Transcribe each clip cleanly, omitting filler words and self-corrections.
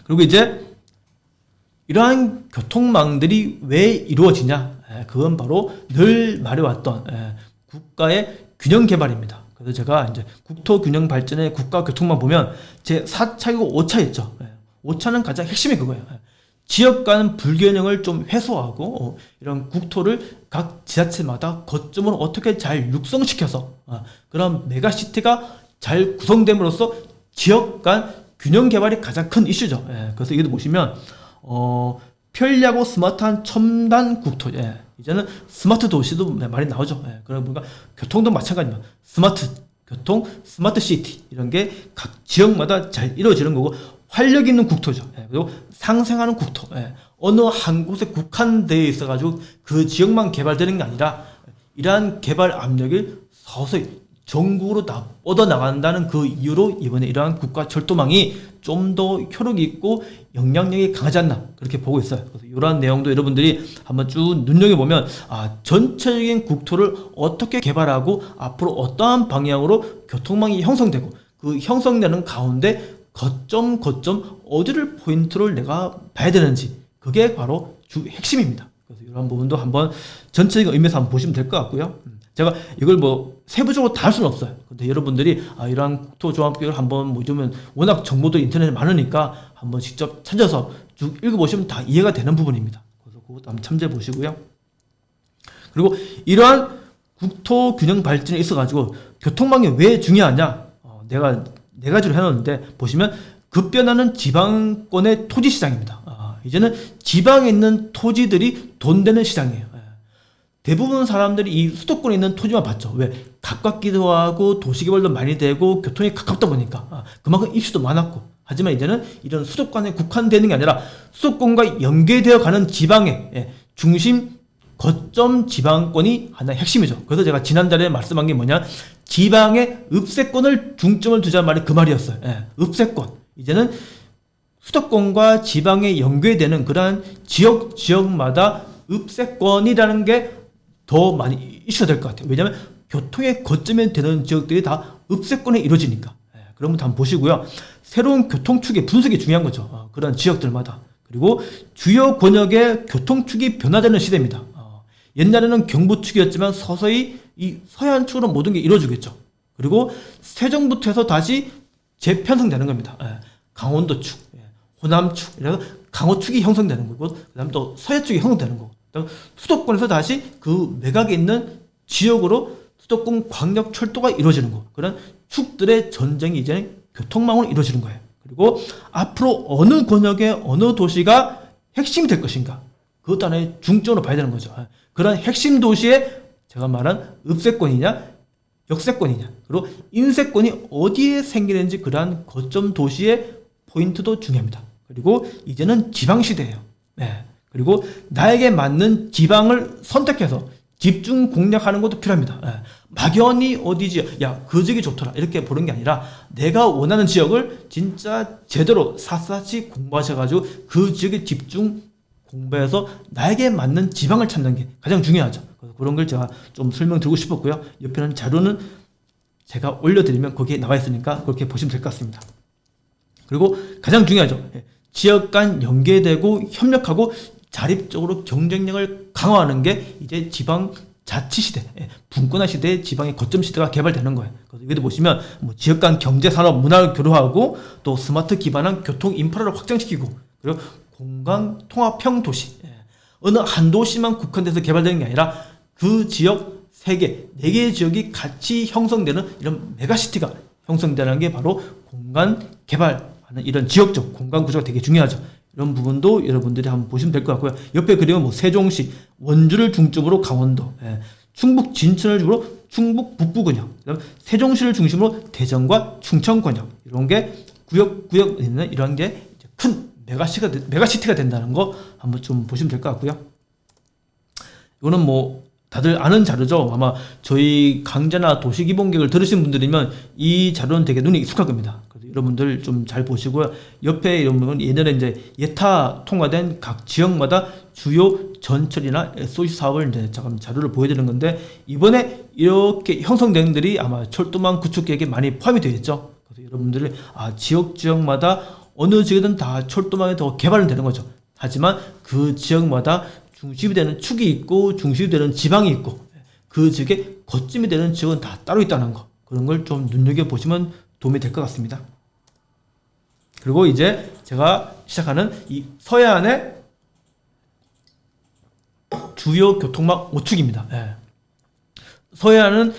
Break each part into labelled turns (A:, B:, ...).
A: 그리고 이제 이러한 교통망들이 왜 이루어지냐? 그건 바로 늘 말해왔던 국가의 균형 개발입니다. 그래서 제가 이제 국토 균형 발전의 국가 교통망 보면 제 4차이고 5차 있죠. 5차는 가장 핵심이 그거예요. 지역 간 불균형을 좀 해소하고 이런 국토를 각 지자체마다 거점으로 어떻게 잘 육성시켜서 그런 메가시티가 잘 구성됨으로써 지역 간 균형 개발이 가장 큰 이슈죠. 그래서 이것도 보시면 편리하고 스마트한 첨단 국토. 이제는 스마트 도시도 말이 나오죠. 그러다 보니까 교통도 마찬가지입니다. 스마트 교통, 스마트 시티 이런 게 각 지역마다 잘 이루어지는 거고 활력 있는 국토죠. 그리고 상생하는 국토. 어느 한 곳에 국한되어 있어가지고 그 지역만 개발되는 게 아니라 이러한 개발 압력이 서서히 전국으로 다 뻗어나간다는 그 이유로 이번에 이러한 국가 철도망이 좀 더 효력이 있고 영향력이 강하지 않나 그렇게 보고 있어요. 그래서 이러한 내용도 여러분들이 한번 쭉 눈여겨보면 전체적인 국토를 어떻게 개발하고 앞으로 어떠한 방향으로 교통망이 형성되고 그 형성되는 가운데 거점 어디를 포인트를 내가 봐야 되는지 그게 바로 주 핵심입니다. 그래서 이런 부분도 한번 전체적인 의미에서 한번 보시면 될 것 같고요. 제가 이걸 뭐 세부적으로 다 할 수는 없어요. 근데 여러분들이 이러한 국토조합계획을 한번 뭐 이러면 워낙 정보도 인터넷에 많으니까 한번 직접 찾아서 쭉 읽어보시면 다 이해가 되는 부분입니다. 그래서 그것도 한번 참조해 보시고요. 그리고 이러한 국토 균형 발전에 있어가지고 교통망이 왜 중요하냐? 내가 네 가지로 해놓았는데 보시면 급변하는 지방권의 토지 시장입니다. 이제는 지방에 있는 토지들이 돈 되는 시장이에요. 대부분 사람들이 이 수도권에 있는 토지만 봤죠. 왜? 가깝기도 하고 도시개발도 많이 되고 교통이 가깝다 보니까 그만큼 입주도 많았고. 하지만 이제는 이런 수도권에 국한되는 게 아니라 수도권과 연계되어 가는 지방의 중심 거점 지방권이 하나의 핵심이죠. 그래서 제가 지난달에 말씀한 게 뭐냐? 지방의 읍세권을 중점을 두자는 말이 그 말이었어요. 읍세권. 이제는 수도권과 지방에 연계되는 그러한 지역마다 읍세권이라는 게 더 많이 이슈가 될 것 같아요. 왜냐하면 교통의 거점이 되는 지역들이 다 읍세권에 이루어지니까. 그러면 한번 보시고요. 새로운 교통축의 분석이 중요한 거죠. 그런 지역들마다. 그리고 주요 권역의 교통축이 변화되는 시대입니다. 옛날에는 경부축이었지만 서서히 이 서해안축으로 모든 게 이루어지겠죠. 그리고 세종부터 해서 다시 재편성되는 겁니다. 강원도축, 호남축, 이래서 강호축이 형성되는 거고, 그 다음 또 서해축이 형성되는 거고, 수도권에서 다시 그 매각에 있는 지역으로 수도권 광역철도가 이루어지는 거. 그런 축들의 전쟁이 이제 교통망으로 이루어지는 거예요. 그리고 앞으로 어느 권역의 어느 도시가 핵심이 될 것인가. 그것도 하나의 중점으로 봐야 되는 거죠. 그런 핵심 도시에 제가 말한 읍세권이냐, 역세권이냐, 그리고 인세권이 어디에 생기는지 그러한 거점 도시의 포인트도 중요합니다. 그리고 이제는 지방시대예요. 그리고 나에게 맞는 지방을 선택해서 집중 공략하는 것도 필요합니다. 막연히 어디지, 그 지역이 좋더라 이렇게 보는 게 아니라 내가 원하는 지역을 진짜 제대로 샅샅이 공부하셔가지고 그 지역에 집중 공부해서 나에게 맞는 지방을 찾는 게 가장 중요하죠. 그래서 그런 걸 제가 좀 설명드리고 싶었고요. 옆에는 자료는 제가 올려드리면 거기에 나와 있으니까 그렇게 보시면 될 것 같습니다. 그리고 가장 중요하죠. 지역 간 연계되고 협력하고 자립적으로 경쟁력을 강화하는 게 이제 지방 자치 시대, 분권화 시대의 지방의 거점 시대가 개발되는 거예요. 그래서 여기도 보시면 뭐 지역 간 경제, 산업, 문화를 교류하고 또 스마트 기반한 교통 인프라를 확장시키고 그리고 공간 통합형 도시, 어느 한 도시만 국한돼서 개발되는 게 아니라 그 지역 3개, 4개의 지역이 같이 형성되는 이런 메가시티가 형성되는 게 바로 공간 개발하는 이런 지역적 공간 구조가 되게 중요하죠. 이런 부분도 여러분들이 한번 보시면 될 것 같고요. 옆에 그리면 뭐 세종시, 원주를 중점으로 강원도, 충북 진천을 중심으로 충북 북부 권역, 그다음 세종시를 중심으로 대전과 충청 권역 이런 게 구역 있는 이런 게 큰 메가시티가 된다는 거 한번 좀 보시면 될 것 같고요. 이거는 뭐 다들 아는 자료죠. 아마 저희 강좌나 도시기본계획을 들으신 분들이면 이 자료는 되게 눈에 익숙할 겁니다. 그래서 여러분들 좀 잘 보시고요. 옆에 이런 부분 예전에 이제 예타 통과된 각 지역마다 주요 전철이나 SOC 사업을 이제 잠깐 자료를 보여드리는 건데 이번에 이렇게 형성된 들이 아마 철도망 구축 계획에 많이 포함이 되어 있죠. 그래서 여러분들이 지역마다 어느 지역이든 다 철도망이 더 개발은 되는 거죠. 하지만 그 지역마다 중심이 되는 축이 있고 중심이 되는 지방이 있고 그 지역의 거점이 되는 지역은 다 따로 있다는 거, 그런 걸 좀 눈여겨보시면 도움이 될 것 같습니다. 그리고 이제 제가 시작하는 이 서해안의 주요 교통망 5축입니다. 예. 서해안은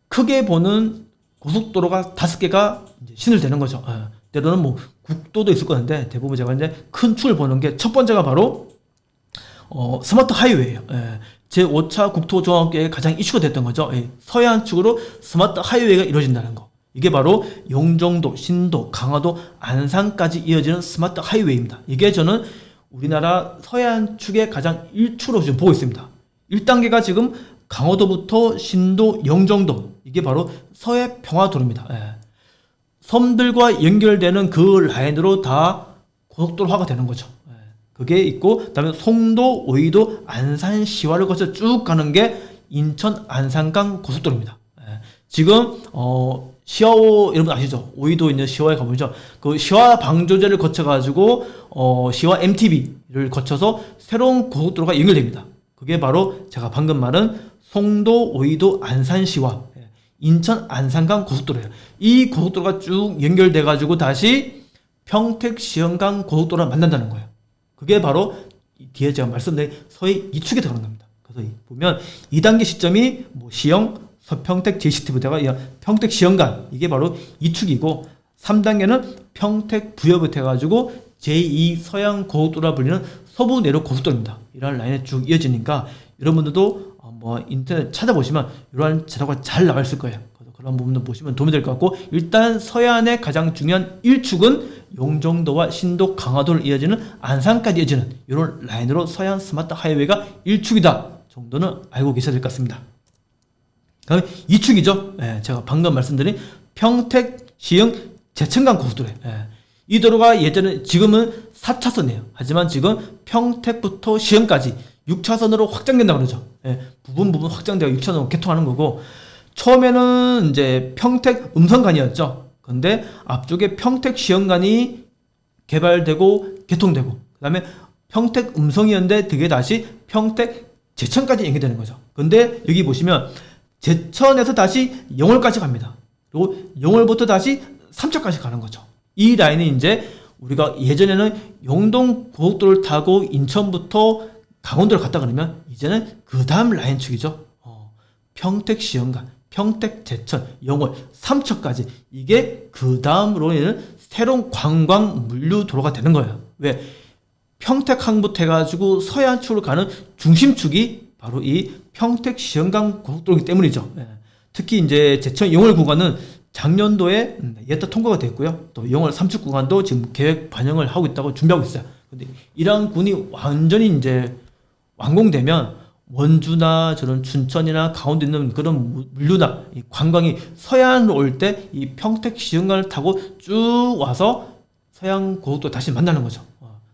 A: 크게 보는 고속도로가 5개가 신설되는 거죠. 예. 때로는 뭐 국도도 있을 건데 대부분 제가 이제 큰 축을 보는 게 첫 번째가 바로 스마트 하이웨이예요. 예. 제5차 국토종합계획에 가장 이슈가 됐던 거죠. 예. 서해안 축으로 스마트 하이웨이가 이루어진다는 거. 이게 바로 영종도, 신도, 강화도, 안산까지 이어지는 스마트 하이웨이입니다. 이게 저는 우리나라 서해안 축의 가장 1축으로 지금 보고 있습니다. 1단계가 지금 강화도부터 신도, 영종도, 이게 바로 서해 평화도로입니다. 예. 섬들과 연결되는 그 라인으로 다 고속도로화가 되는 거죠. 예. 그게 있고, 그 다음에 송도, 오이도, 안산, 시화를 거쳐 쭉 가는 게 인천 안산강 고속도로입니다. 예. 지금 시화호 여러분 아시죠? 오이도 있는 시화에 가보죠. 그 시화 방조제를 거쳐가지고 시화 MTB를 거쳐서 새로운 고속도로가 연결됩니다. 그게 바로 제가 방금 말한 송도, 오이도, 안산, 시화, 인천 안산강 고속도로예요. 이 고속도로가 쭉 연결돼가지고 다시 평택 시흥강 고속도로를 만난다는 거예요. 그게 바로 뒤에 제가 말씀드린 서해 2축에 들어가는 겁니다. 그래서 보면 2단계 시점이 뭐 시흥, 서평택 JCT부터가 평택 시흥간, 이게 바로 2축이고 3단계는 평택 부여부터 해가지고 제2 서양 고속도로라 불리는 서부 내륙 고속도로입니다. 이러한 라인에 쭉 이어지니까 여러분들도 뭐 인터넷 찾아보시면 이러한 자료가 잘 나와 있을 거예요. 그런 부분도 보시면 도움이 될 것 같고, 일단 서해안의 가장 중요한 1축은 용종도와 신도, 강화도를 이어지는 안산까지 이어지는 이런 라인으로 서해안 스마트 하이웨이가 1축이다 정도는 알고 계셔야 될 것 같습니다. 다음에 2축이죠. 예, 제가 방금 말씀드린 평택 시흥 제천강 고속도로. 예, 이 도로가 예전에 지금은 4차선이에요. 하지만 지금 평택부터 시흥까지 6차선으로 확장된다고 그러죠. 예, 부분 확장되어 6차선으로 개통하는 거고, 처음에는 이제 평택 음성간이었죠. 근데 앞쪽에 평택 시흥간이 개발되고 개통되고, 그 다음에 평택 음성이었는데 그게 다시 평택 제천까지 연결되는 거죠. 근데 여기 보시면 제천에서 다시 영월까지 갑니다. 그리고 영월부터 다시 삼척까지 가는 거죠. 이 라인이 이제 우리가 예전에는 영동 고속도로를 타고 인천부터 강원도를 갔다 그러면 이제는 그 다음 라인축이죠. 평택 시흥간, 평택 제천, 영월, 삼척까지, 이게 그 다음으로는 새로운 관광 물류 도로가 되는 거예요. 왜? 평택항부터 해가지고 서해안 쪽으로 가는 중심축이 바로 이 평택 시흥간 고속도로이기 때문이죠. 예. 특히 이제 제천 영월 구간은 작년도에 예타 통과가 됐고요. 또 영월 삼축 구간도 지금 계획 반영을 하고 있다고 준비하고 있어요. 근데 이러한 군이 완전히 이제 완공되면 원주나 저런 춘천이나 강원도 있는 그런 물류나 이 관광이 서해안으로 올 때 이 평택 시흥간을 타고 쭉 와서 서해안 고속도로 다시 만나는 거죠.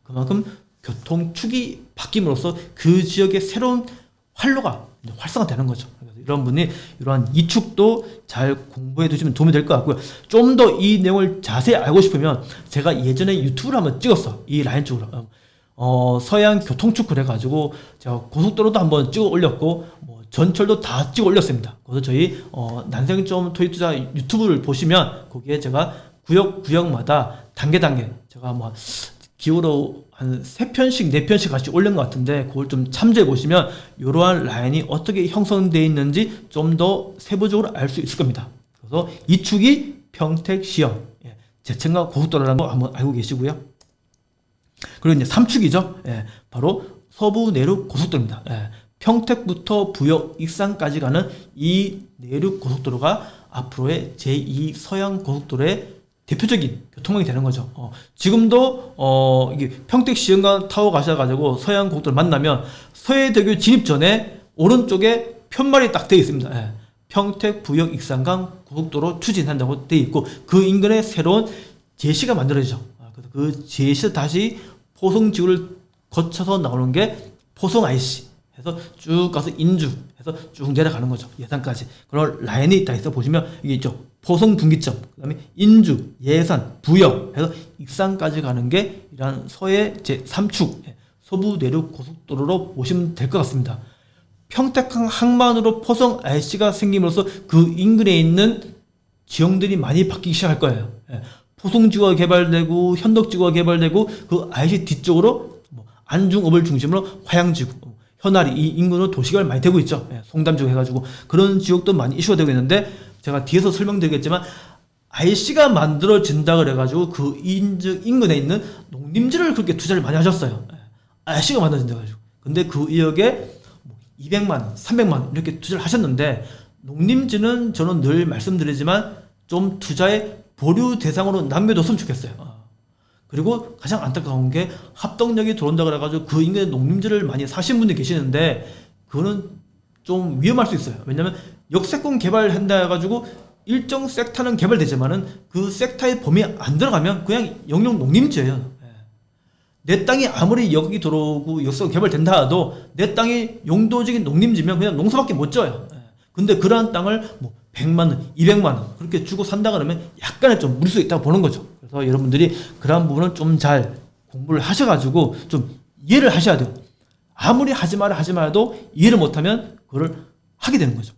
A: 그만큼 교통축이 바뀜으로써 그 지역의 새로운 활로가 활성화되는 거죠. 그래서 이런 분이 이러한 이축도 잘 공부해 두시면 도움이 될 것 같고요. 좀 더 이 내용을 자세히 알고 싶으면 제가 예전에 유튜브를 한번 찍었어. 이 라인 쪽으로. 서해안 교통축 그래가지고 제가 고속도로도 한번 찍어 올렸고 뭐 전철도 다 찍어 올렸습니다. 그래서 저희 난생 토익투자 유튜브를 보시면 거기에 제가 구역마다 단계 제가 뭐 기호로 한 3편씩 4편씩 같이 올린 것 같은데 그걸 좀 참조해 보시면 이러한 라인이 어떻게 형성되어 있는지 좀 더 세부적으로 알 수 있을 겁니다. 그래서 이 축이 평택 시흥 제천강 고속도로라는 거 한번 알고 계시고요. 그리고 이제 3축이죠. 바로 서부 내륙 고속도로입니다. 평택부터 부여, 익산까지 가는 이 내륙 고속도로가 앞으로의 제2 서양 고속도로의 대표적인 교통망이 되는 거죠. 지금도 이게 평택 시흥간 타고 가셔가지고 서해안 고속도로 만나면 서해대교 진입 전에 오른쪽에 편말이 딱 되어 있습니다. 평택 부역 익산간 고속도로 추진한다고 되어 있고 그 인근에 새로운 제시가 만들어지죠. 그래서 그 제시 다시 포송지구를 거쳐서 나오는 게 포송 IC 해서 쭉 가서 인주 해서 쭉 내려가는 거죠. 예산까지 그런 라인이 있다 해서 보시면 이게 있죠. 포성 분기점, 그다음에 인주, 예산, 부여 해서 익산까지 가는 게 이러한 서해 제3축 서부 내륙 고속도로로 보시면 될 것 같습니다. 평택항 항만으로 포성 IC가 생김으로써 그 인근에 있는 지형들이 많이 바뀌기 시작할 거예요. 포송지구가 개발되고 현덕지구가 개발되고 그 IC 뒤쪽으로 안중읍을 중심으로 화양지구, 현아리 이 인근으로 도시가 많이 되고 있죠. 송담지구 해가지고 그런 지역도 많이 이슈가 되고 있는데 제가 뒤에서 설명드리겠지만 IC가 만들어진다 그래가지고 그 인근에 있는 농림지를 그렇게 투자를 많이 하셨어요. IC가 만들어진다 가지고. 근데 그 지역에 200만 원, 300만 원 이렇게 투자를 하셨는데 농림지는 저는 늘 말씀드리지만 좀 투자의 보류 대상으로 남겨뒀으면 좋겠어요. 그리고 가장 안타까운 게 합동역이 들어온다 그래가지고 그 인근에 농림지를 많이 사신 분들이 계시는데 그거는 좀 위험할 수 있어요. 왜냐면 역세권 개발한다 해가지고 일정 섹터는 개발되지만은 그 섹터의 범위에 안 들어가면 그냥 영영 농림지예요. 내 땅이 아무리 여기 들어오고 역세권 개발된다 해도 내 땅이 용도적인 농림지면 그냥 농사밖에 못 져요. 근데 그러한 땅을 100만 원, 200만 원 그렇게 주고 산다 그러면 약간의 좀 무리수가 있다고 보는 거죠. 그래서 여러분들이 그러한 부분은 좀 잘 공부를 하셔가지고 좀 이해를 하셔야 돼요. 아무리 하지 말아도 이해를 못하면 그걸 하게 되는 거죠.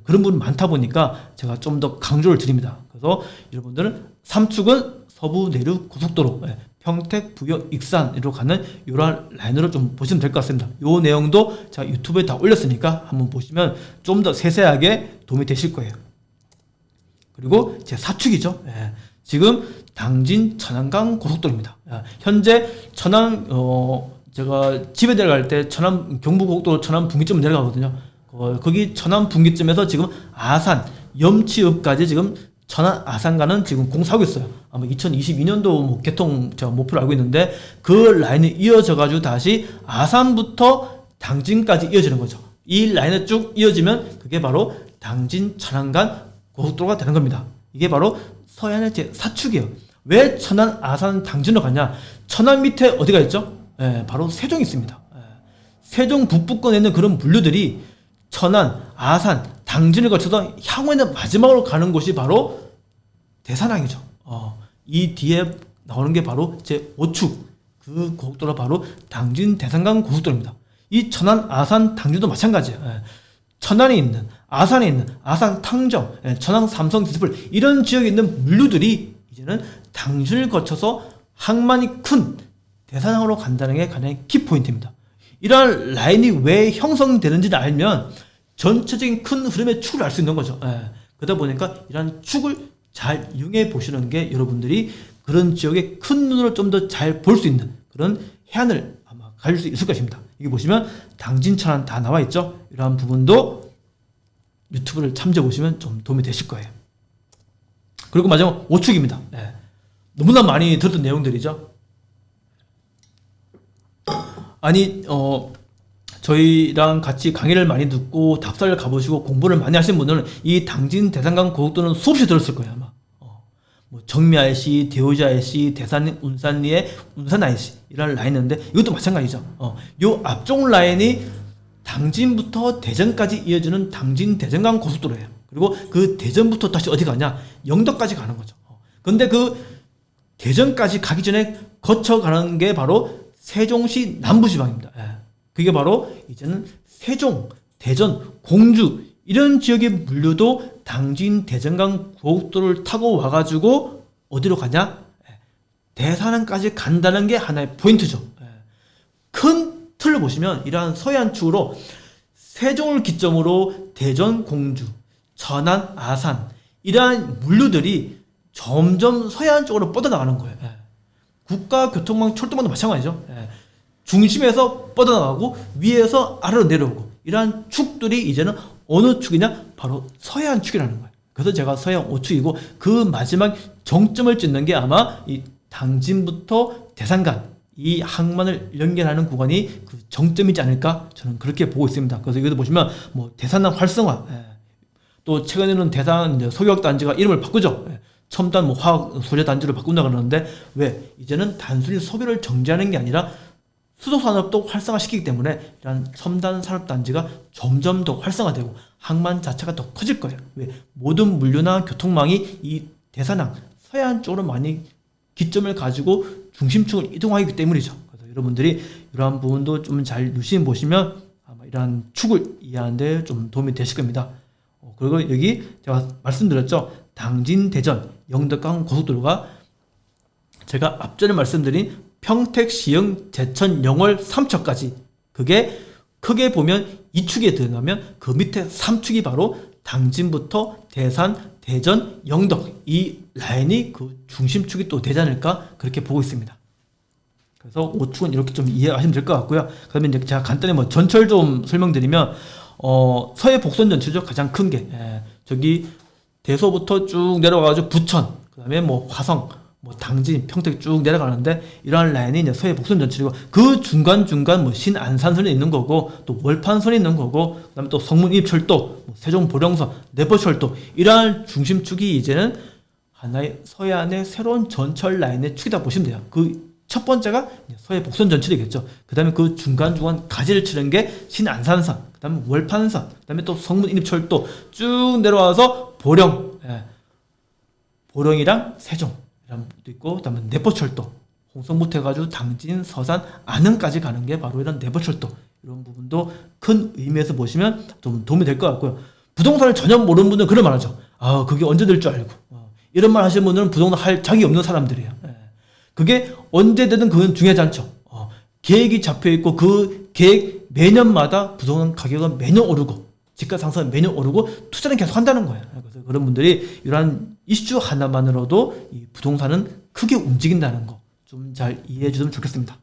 A: 그런 부분 많다 보니까 제가 좀 더 강조를 드립니다. 그래서 여러분들은 3축은 서부 내륙 고속도로 평택, 부여, 익산으로 가는 이러한 라인으로 좀 보시면 될 것 같습니다. 이 내용도 제가 유튜브에 다 올렸으니까 한번 보시면 좀 더 세세하게 도움이 되실 거예요. 그리고 제 4축이죠. 지금 당진 천안강 고속도로입니다. 현재 천안 제가 집에 내려갈 때 천안 경부고속도로 천안 분기점 내려가거든요. 거기 천안 분기점에서 지금 아산 염치읍까지 지금 천안 아산 가는 지금 공사하고 있어요. 아마 2022년도 개통 제가 목표로 알고 있는데 그 라인이 이어져 가지고 다시 아산부터 당진까지 이어지는 거죠. 이 라인에 쭉 이어지면 그게 바로 당진 천안간 고속도로가 되는 겁니다. 이게 바로 서해안의 제 4축이에요. 왜 천안 아산 당진으로 가냐? 천안 밑에 어디가 있죠? 바로 세종이 있습니다. 세종 북부권에 있는 그런 물류들이 천안, 아산, 당진을 거쳐서 향후에는 마지막으로 가는 곳이 바로 대산항이죠. 이 뒤에 나오는 게 바로 제 5축 그 고속도로 바로 당진 대산강 고속도로입니다. 이 천안, 아산, 당진도 마찬가지예요. 천안에 있는 아산에 있는 아산 탕정, 천안 삼성 디스플 이런 지역에 있는 물류들이 이제는 당진을 거쳐서 항만이 큰 대산항으로 간다는 게 가장 키포인트입니다. 이러한 라인이 왜 형성되는지를 알면 전체적인 큰 흐름의 축을 알 수 있는 거죠. 그러다 보니까 이러한 축을 잘 이용해 보시는 게 여러분들이 그런 지역의 큰 눈으로 좀 더 잘 볼 수 있는 그런 해안을 아마 가질 수 있을 것입니다. 여기 보시면 당진 천안 다 나와 있죠. 이러한 부분도 유튜브를 참조해 보시면 좀 도움이 되실 거예요. 그리고 마지막 5축입니다. 너무나 많이 들었던 내용들이죠. 아니 저희랑 같이 강의를 많이 듣고 답사를 가보시고 공부를 많이 하신 분들은 이 당진 대산강 고속도로는 수없이 들었을 거예요 아마. 정미 IC, 대호지 IC, 대산 운산리의 운산 IC 이런 라인이 있는데 이것도 마찬가지죠. 요 앞쪽 라인이 당진부터 대전까지 이어지는 당진 대전강 고속도로예요. 그리고 그 대전부터 다시 어디 가냐? 영덕까지 가는 거죠. 근데 그 대전까지 가기 전에 거쳐가는 게 바로 세종시 남부지방입니다. 그게 바로 이제는 세종, 대전, 공주 이런 지역의 물류도 당진 대전강 고속도로를 타고 와가지고 어디로 가냐? 대산항까지 간다는 게 하나의 포인트죠. 큰 틀을 보시면 이러한 서해안 축으로 세종을 기점으로 대전, 공주, 천안, 아산 이러한 물류들이 점점 서해안 쪽으로 뻗어나가는 거예요. 국가교통망 철도망도 마찬가지죠. 중심에서 뻗어나가고 위에서 아래로 내려오고 이러한 축들이 이제는 어느 축이냐? 바로 서해안 축이라는 거예요. 그래서 제가 서해안 5축이고 그 마지막 정점을 찍는 게 아마 이 당진부터 대산간 이 항만을 연결하는 구간이 그 정점이지 않을까 저는 그렇게 보고 있습니다. 그래서 여기도 보시면 뭐 대산항 활성화 또 최근에는 대산 소유학단지가 이름을 바꾸죠. 첨단 화학 소재 단지로 바꾼다 그러는데 왜 이제는 단순히 소비를 정지하는 게 아니라 수도 산업도 활성화시키기 때문에 이런 첨단 산업단지가 점점 더 활성화되고 항만 자체가 더 커질 거예요. 왜? 모든 물류나 교통망이 이 대산항 서해안 쪽으로 많이 기점을 가지고 중심축을 이동하기 때문이죠. 그래서 여러분들이 이러한 부분도 좀 잘 유심히 보시면 아마 이러한 축을 이해하는데 좀 도움이 되실 겁니다. 그리고 여기 제가 말씀드렸죠. 당진, 대전, 영덕강 고속도로가 제가 앞전에 말씀드린 평택, 시흥, 제천, 영월, 삼척까지 그게 크게 보면 2축에 들어가면 그 밑에 3축이 바로 당진부터 대산, 대전, 영덕 이 라인이 그 중심축이 또 되지 않을까 그렇게 보고 있습니다. 그래서 5축은 이렇게 좀 이해하시면 될 것 같고요. 그러면 이제 제가 간단히 뭐 전철 좀 설명드리면 서해 복선 전철이죠. 가장 큰 게 저기 대소부터 쭉 내려가가지고 부천, 그다음에 뭐 화성, 뭐 당진, 평택 쭉 내려가는데 이러한 라인이 이제 서해 복선 전철이고 그 중간 뭐 신안산선이 있는 거고 또 월판선이 있는 거고 그다음에 또 성문입철도, 뭐 세종 보령선, 내포철도 이러한 중심축이 이제는 하나의 서해안의 새로운 전철 라인의 축이다 보시면 돼요. 그 첫 번째가 서해 복선 전철이겠죠. 그 다음에 그 중간중간 가지를 치는 게 신안산선, 그 다음에 월판선, 그 다음에 또 성문인입철도 쭉 내려와서 보령, 보령이랑 세종 이런 것도 있고, 그 다음에 내포철도, 홍성부터 해가지고 당진, 서산, 안흥까지 가는 게 바로 이런 내포철도 이런 부분도 큰 의미에서 보시면 좀 도움이 될 것 같고요. 부동산을 전혀 모르는 분들은 그런 말 하죠. 그게 언제 될 줄 알고. 이런 말 하시는 분들은 부동산 할 자격이 없는 사람들이에요. 그게 언제 되든 그건 중요하지 않죠. 계획이 잡혀 있고 그 계획 매년마다 부동산 가격은 매년 오르고 집가 상승은 매년 오르고 투자는 계속 한다는 거예요. 그래서 그런 분들이 이러한 이슈 하나만으로도 이 부동산은 크게 움직인다는 거 좀 잘 이해해 주시면 좋겠습니다.